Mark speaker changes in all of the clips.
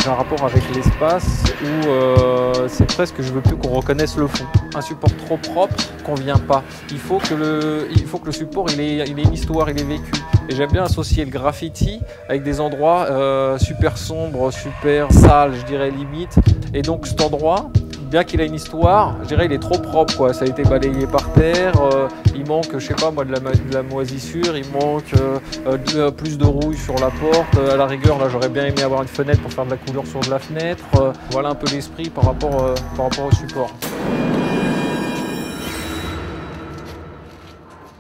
Speaker 1: J'ai un rapport avec l'espace où c'est presque que je veux plus qu'on reconnaisse le fond. Un support trop propre convient pas. Il faut que le support il ait une histoire, il ait vécu. Et j'aime bien associer le graffiti avec des endroits super sombres, super sales, je dirais limite. Et donc cet endroit, bien qu'il ait une histoire, je dirais il est trop propre, quoi. Ça a été balayé par terre, il manque, je sais pas moi, de la moisissure, il manque plus de rouille sur la porte. À la rigueur, là j'aurais bien aimé avoir une fenêtre pour faire de la couleur sur de la fenêtre. Voilà un peu l'esprit par rapport au support.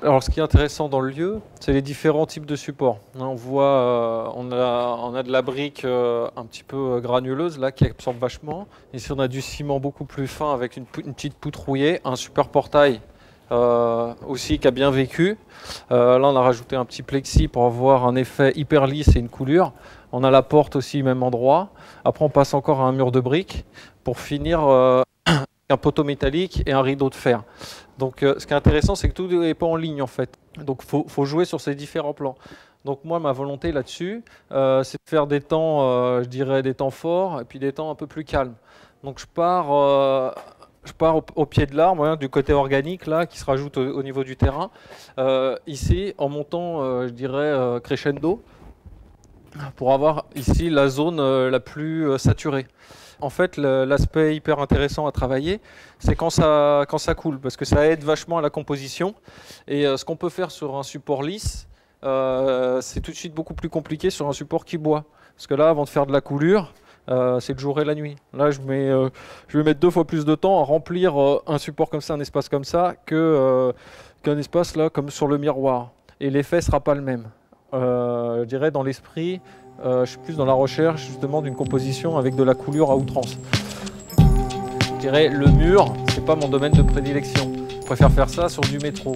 Speaker 1: Alors ce qui est intéressant dans le lieu, c'est les différents types de supports. On voit, on a de la brique un petit peu granuleuse là qui absorbe vachement. Ici on a du ciment beaucoup plus fin avec une petite poutre rouillée, un super portail aussi qui a bien vécu. Là on a rajouté un petit plexi pour avoir un effet hyper lisse et une coulure. On a la porte aussi même endroit. Après on passe encore à un mur de briques pour finir un poteau métallique et un rideau de fer. Donc ce qui est intéressant, c'est que tout n'est pas en ligne en fait. Donc il faut jouer sur ces différents plans. Donc moi, ma volonté là-dessus, c'est de faire des temps, je dirais des temps forts et puis des temps un peu plus calmes. Donc je pars au pied de l'arbre, hein, du côté organique là, qui se rajoute au niveau du terrain. Ici, en montant, je dirais crescendo, pour avoir ici la zone la plus saturée. En fait, l'aspect hyper intéressant à travailler, c'est quand ça coule, parce que ça aide vachement à la composition. Et ce qu'on peut faire sur un support lisse, c'est tout de suite beaucoup plus compliqué sur un support qui boit. Parce que là, avant de faire de la coulure, c'est le jour et la nuit. Là, je vais mettre 2 fois plus de temps à remplir un support comme ça, un espace comme ça, qu'un espace là, comme sur le miroir. Et l'effet ne sera pas le même. Je dirais dans l'esprit, je suis plus dans la recherche justement d'une composition avec de la coulure à outrance. Je dirais le mur, c'est pas mon domaine de prédilection. Je préfère faire ça sur du métro.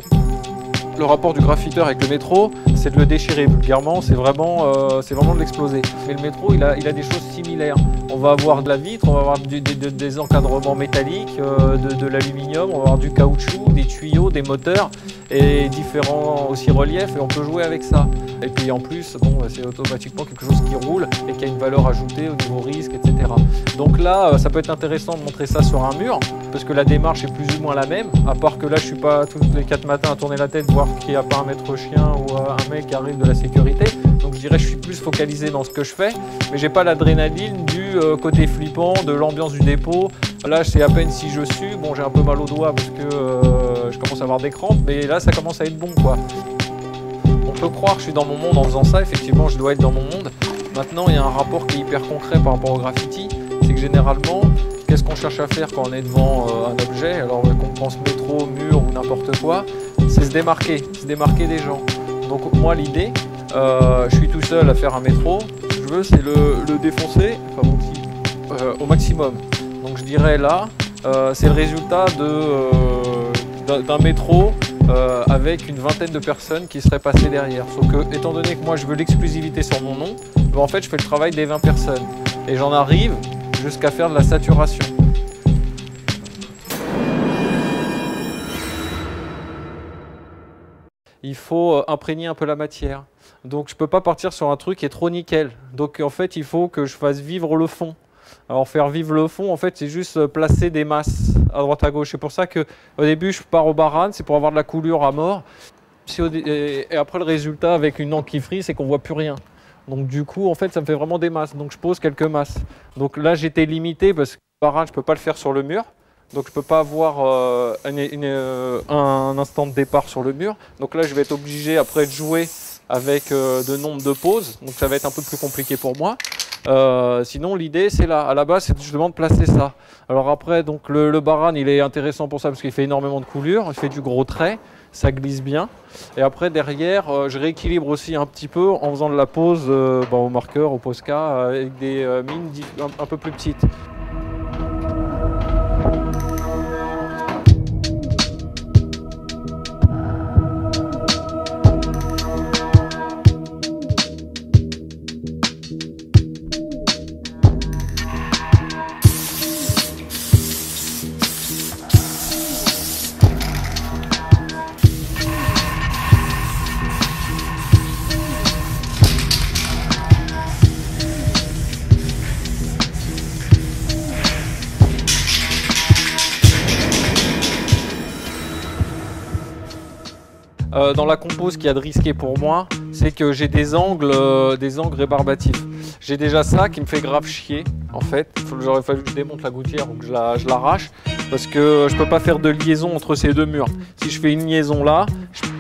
Speaker 1: Le rapport du graffiteur avec le métro, c'est de le déchirer vulgairement, c'est vraiment de l'exploser. Mais le métro, il a des choses similaires. On va avoir de la vitre, on va avoir des encadrements métalliques, de l'aluminium, on va avoir du caoutchouc, des tuyaux, des moteurs et différents aussi reliefs et on peut jouer avec ça. Et puis en plus, bon, c'est automatiquement quelque chose qui roule et qui a une valeur ajoutée au niveau risque, etc. Donc là, ça peut être intéressant de montrer ça sur un mur parce que la démarche est plus ou moins la même, à part que là, je suis pas tous les 4 matins à tourner la tête, voir qu'il n'y a pas un maître chien ou un mec qui arrive de la sécurité. Donc je dirais que je suis plus focalisé dans ce que je fais, mais j'ai pas l'adrénaline du côté flippant, de l'ambiance du dépôt. Là, c'est à peine si je sue. Bon, j'ai un peu mal au doigt parce que je commence à avoir des crampes, mais là, ça commence à être bon, quoi. On peut croire que je suis dans mon monde en faisant ça. Effectivement, je dois être dans mon monde. Maintenant, il y a un rapport qui est hyper concret par rapport au graffiti. C'est que généralement, qu'est-ce qu'on cherche à faire quand on est devant un objet? Alors qu'on pense métro, mur ou n'importe quoi, c'est se démarquer des gens. Donc moi, l'idée, je suis tout seul à faire un métro. Ce que je veux, c'est le défoncer, enfin, au maximum. Donc je dirais là, c'est le résultat d'un métro avec une vingtaine de personnes qui seraient passées derrière. Sauf que, étant donné que moi je veux l'exclusivité sur mon nom, ben en fait je fais le travail des 20 personnes. Et j'en arrive jusqu'à faire de la saturation. Il faut imprégner un peu la matière. Donc je ne peux pas partir sur un truc qui est trop nickel. Donc en fait il faut que je fasse vivre le fond. Alors faire vivre le fond, en fait, c'est juste placer des masses à droite à gauche. C'est pour ça qu'au début, je pars au baran, c'est pour avoir de la coulure à mort. Et après, le résultat avec une encre qui frise, c'est qu'on ne voit plus rien. Donc du coup, en fait, ça me fait vraiment des masses. Donc je pose quelques masses. Donc là, j'étais limité parce que le baran, je ne peux pas le faire sur le mur. Donc je ne peux pas avoir un instant de départ sur le mur. Donc là, je vais être obligé après de jouer avec de nombre de poses. Donc ça va être un peu plus compliqué pour moi. Sinon l'idée c'est là, à la base c'est justement de placer ça. Alors après donc le baran il est intéressant pour ça parce qu'il fait énormément de coulure, il fait du gros trait, ça glisse bien. Et après derrière je rééquilibre aussi un petit peu en faisant de la pose au marqueur, au Posca avec des mines un peu plus petites. dans la compo, ce qu'il y a de risqué pour moi, c'est que j'ai des angles rébarbatifs. J'ai déjà ça qui me fait grave chier, en fait. J'aurait fallu que je démonte la gouttière ou que je l'arrache, parce que je peux pas faire de liaison entre ces deux murs. Si je fais une liaison là,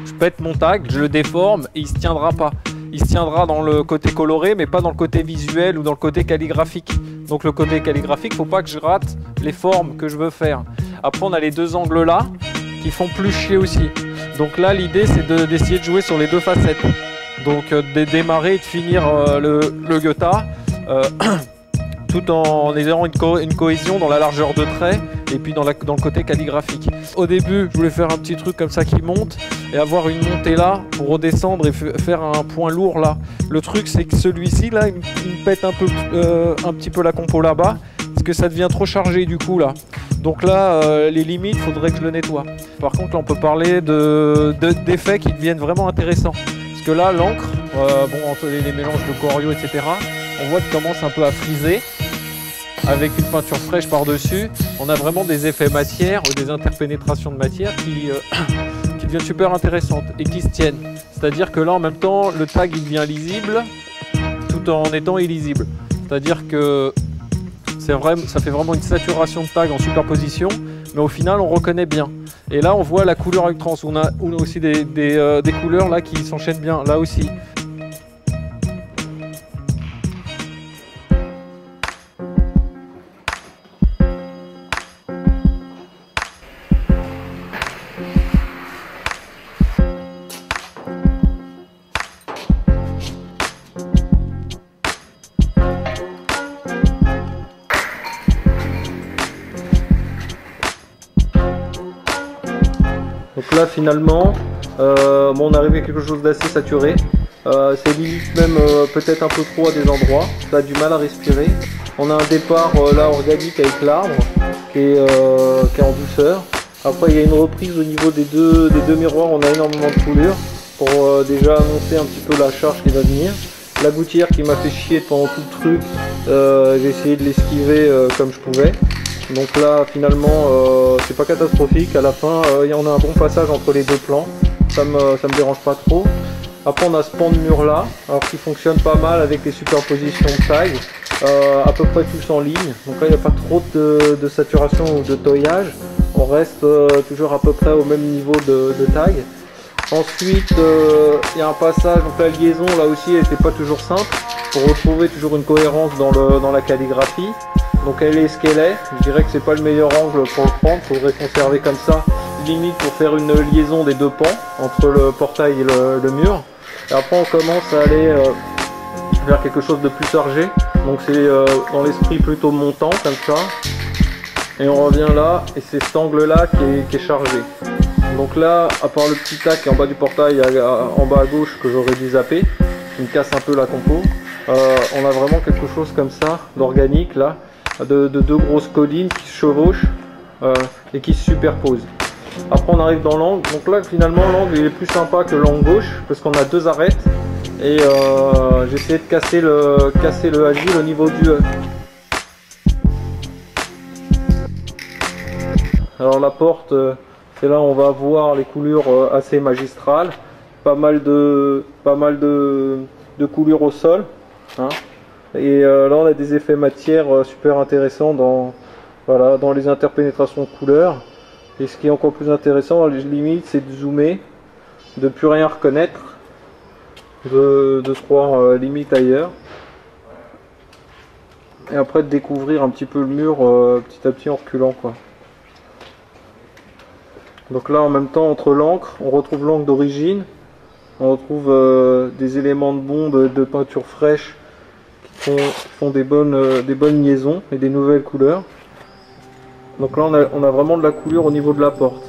Speaker 1: je pète mon tag, je le déforme et il se tiendra pas. Il se tiendra dans le côté coloré, mais pas dans le côté visuel ou dans le côté calligraphique. Donc le côté calligraphique, faut pas que je rate les formes que je veux faire. Après, on a les deux angles là qui font plus chier aussi. Donc là, l'idée, c'est d'essayer de jouer sur les deux facettes. Donc de démarrer et de finir le Gotha tout en ayant une cohésion dans la largeur de trait et puis dans le côté calligraphique. Au début, je voulais faire un petit truc comme ça qui monte et avoir une montée là pour redescendre et faire un point lourd là. Le truc, c'est que celui-ci là, il me pète un petit peu la compo là-bas parce que ça devient trop chargé du coup là. Donc là, les limites, il faudrait que je le nettoie. Par contre, là, on peut parler d'effets qui deviennent vraiment intéressants. Parce que là, l'encre, bon, entre les mélanges de Corio, etc., on voit qu'elle commence un peu à friser. Avec une peinture fraîche par-dessus, on a vraiment des effets matière ou des interpénétrations de matière qui deviennent super intéressantes et qui se tiennent. C'est-à-dire que là, en même temps, le tag il devient lisible tout en étant illisible. C'est-à-dire que ça fait vraiment une saturation de tag en superposition, mais au final, on reconnaît bien. Et là, on voit la couleur avec trans. On a aussi des couleurs là qui s'enchaînent bien, là aussi. Donc là finalement, bon, on arrive à quelque chose d'assez saturé. C'est limite même peut-être un peu trop à des endroits. Ça a du mal à respirer. On a un départ là organique avec l'arbre qui est en douceur. Après il y a une reprise au niveau des deux miroirs. On a énormément de coulures pour déjà annoncer un petit peu la charge qui va venir. La gouttière qui m'a fait chier pendant tout le truc, j'ai essayé de l'esquiver comme je pouvais. Donc là finalement c'est pas catastrophique, à la fin on a un bon passage entre les deux plans, ça me dérange pas trop. Après on a ce pan de mur là, alors qui fonctionne pas mal avec les superpositions de tailles, à peu près tous en ligne, donc là il n'y a pas trop de saturation ou de toyage, on reste toujours à peu près au même niveau de taille. Ensuite il y a un passage, donc la liaison là aussi elle n'était pas toujours simple, pour retrouver toujours une cohérence dans la calligraphie. Donc elle est ce qu'elle est, je dirais que c'est pas le meilleur angle pour le prendre, il faudrait conserver comme ça, limite pour faire une liaison des deux pans, entre le portail et le mur. Et après on commence à aller vers quelque chose de plus chargé, donc c'est dans l'esprit plutôt montant comme ça. Et on revient là, et c'est cet angle là qui est chargé. Donc là, à part le petit tac en bas du portail, en bas à gauche, que j'aurais dû zapper, qui me casse un peu la compo, on a vraiment quelque chose comme ça, d'organique là, de deux grosses collines qui se chevauchent et qui se superposent. Après on arrive dans l'angle, donc là finalement l'angle il est plus sympa que l'angle gauche parce qu'on a deux arêtes et j'ai essayé de casser le agile au niveau du... Alors la porte, c'est là où on va voir les coulures assez magistrales, pas mal de coulures au sol, hein. Et là on a des effets matière super intéressants dans les interpénétrations de couleurs. Et ce qui est encore plus intéressant dans les limites, c'est de zoomer, de plus rien reconnaître, de se croire limite ailleurs. Et après de découvrir un petit peu le mur petit à petit en reculant quoi. Donc là en même temps entre l'encre, on retrouve l'encre d'origine, on retrouve des éléments de bombe de peinture fraîche qui font des bonnes liaisons et des nouvelles couleurs. Donc là on a vraiment de la coulure au niveau de la porte.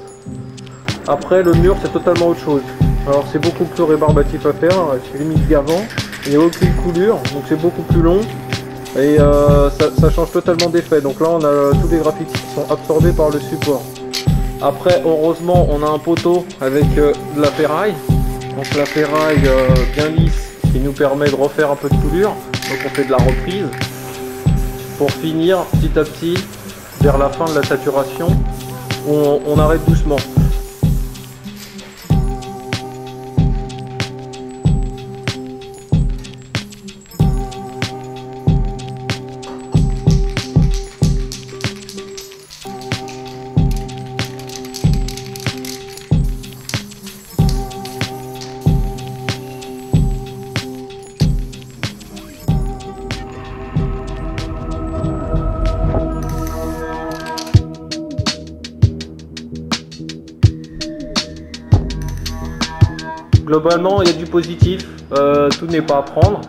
Speaker 1: Après le mur c'est totalement autre chose. Alors c'est beaucoup plus rébarbatif à faire, c'est limite gavant, il n'y a aucune coulure, donc c'est beaucoup plus long et ça change totalement d'effet. Donc là on a tous les graphiques qui sont absorbés par le support. Après heureusement on a un poteau avec de la ferraille, donc la ferraille bien lisse qui nous permet de refaire un peu de coulure, donc on fait de la reprise pour finir petit à petit vers la fin de la saturation où on arrête doucement. globalement, il y a du positif, tout n'est pas à prendre.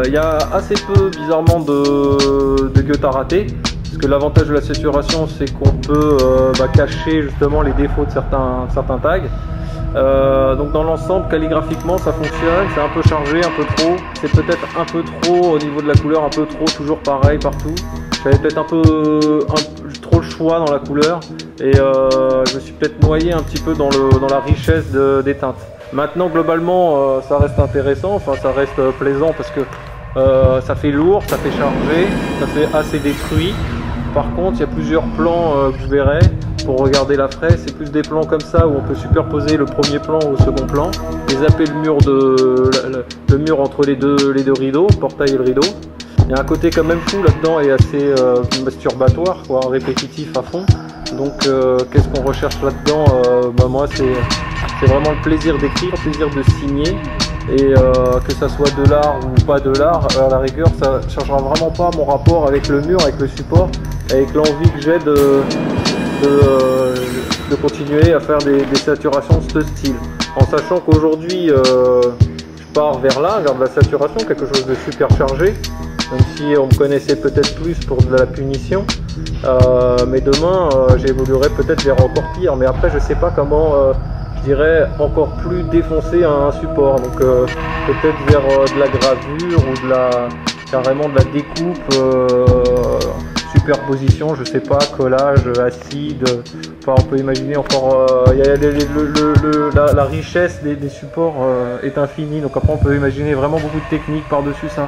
Speaker 1: Il y a assez peu, bizarrement, de guettes à rater. Parce que l'avantage de la saturation, c'est qu'on peut cacher justement les défauts de certains tags. Donc dans l'ensemble, calligraphiquement, ça fonctionne. C'est un peu chargé, un peu trop. C'est peut-être un peu trop au niveau de la couleur, un peu trop, toujours pareil partout. J'avais peut-être un peu trop le choix dans la couleur. Et je me suis peut-être noyé un petit peu dans la richesse des teintes. Maintenant, globalement, ça reste intéressant, enfin ça reste plaisant parce que ça fait lourd, ça fait chargé, ça fait assez détruit. Par contre, il y a plusieurs plans que je verrai pour regarder la fraise. C'est plus des plans comme ça où on peut superposer le premier plan au second plan et zapper le mur entre les deux rideaux, le portail et le rideau. Il y a un côté quand même fou là-dedans et assez masturbatoire, quoi, répétitif à fond. Donc qu'est-ce qu'on recherche là-dedans? Moi c'est vraiment le plaisir d'écrire, le plaisir de signer. Et que ça soit de l'art ou pas de l'art, à la rigueur, ça ne changera vraiment pas mon rapport avec le mur, avec le support, avec l'envie que j'ai de continuer à faire des saturations de ce style. En sachant qu'aujourd'hui, je pars vers de la saturation, quelque chose de super chargé, même si on me connaissait peut-être plus pour de la punition. Mais demain, j'évoluerai peut-être vers encore pire. Mais après, je sais pas comment... je dirais encore plus défoncer un support, donc peut-être vers de la gravure ou carrément de la découpe, superposition, je sais pas, collage, acide, enfin on peut imaginer encore, la richesse des supports est infinie, donc après on peut imaginer vraiment beaucoup de techniques par-dessus ça.